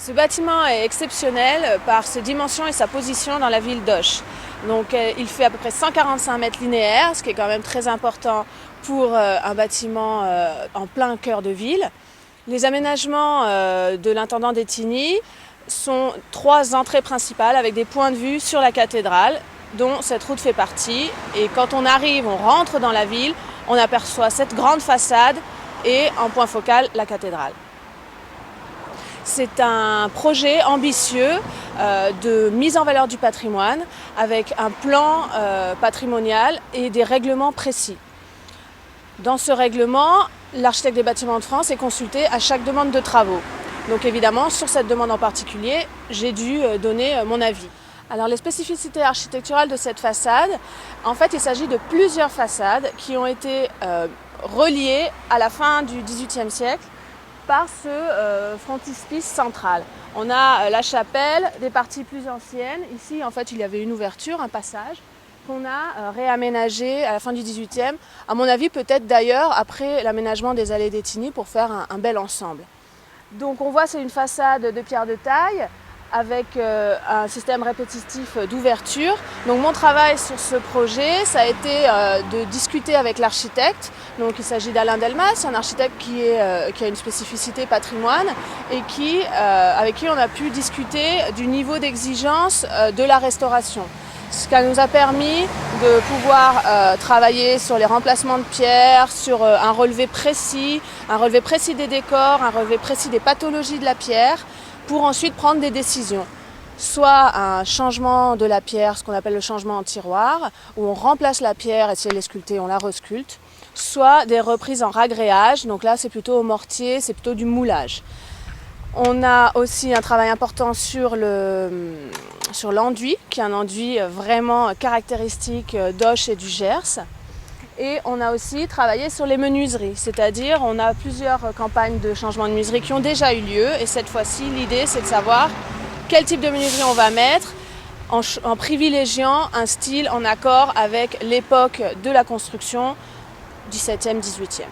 Ce bâtiment est exceptionnel par ses dimensions et sa position dans la ville d'Auch. Donc, il fait à peu près 145 mètres linéaires, ce qui est quand même très important pour un bâtiment en plein cœur de ville. Les aménagements de l'intendant d'Ettigny sont 3 entrées principales avec des points de vue sur la cathédrale, dont cette route fait partie. Et quand on arrive, on rentre dans la ville, on aperçoit cette grande façade et en point focal la cathédrale. C'est un projet ambitieux de mise en valeur du patrimoine avec un plan patrimonial et des règlements précis. Dans ce règlement, l'architecte des bâtiments de France est consulté à chaque demande de travaux. Donc évidemment, sur cette demande en particulier, j'ai dû donner mon avis. Alors les spécificités architecturales de cette façade, en fait il s'agit de plusieurs façades qui ont été reliées à la fin du XVIIIe siècle par ce frontispice central. On a la chapelle, des parties plus anciennes. Ici, en fait, il y avait une ouverture, un passage, qu'on a réaménagé à la fin du XVIIIe. À mon avis, peut-être d'ailleurs après l'aménagement des allées d'Ettigny pour faire un bel ensemble. Donc on voit, c'est une façade de pierre de taille avec un système répétitif d'ouverture. Donc mon travail sur ce projet, ça a été de discuter avec l'architecte. Donc il s'agit d'Alain Delmas, un architecte qui a une spécificité patrimoine et avec qui on a pu discuter du niveau d'exigence de la restauration. Ce qui nous a permis de pouvoir travailler sur les remplacements de pierres, sur un relevé précis des décors, un relevé précis des pathologies de la pierre, pour ensuite prendre des décisions. Soit un changement de la pierre, ce qu'on appelle le changement en tiroir, où on remplace la pierre et si elle est sculptée, on la resculpte. Soit des reprises en ragréage, donc là c'est plutôt au mortier, c'est plutôt du moulage. On a aussi un travail important sur l'enduit, qui est un enduit vraiment caractéristique d'Auch et du Gers. Et on a aussi travaillé sur les menuiseries, c'est-à-dire on a plusieurs campagnes de changement de menuiserie qui ont déjà eu lieu. Et cette fois-ci, l'idée c'est de savoir quel type de menuiserie on va mettre en privilégiant un style en accord avec l'époque de la construction, 17e, 18e.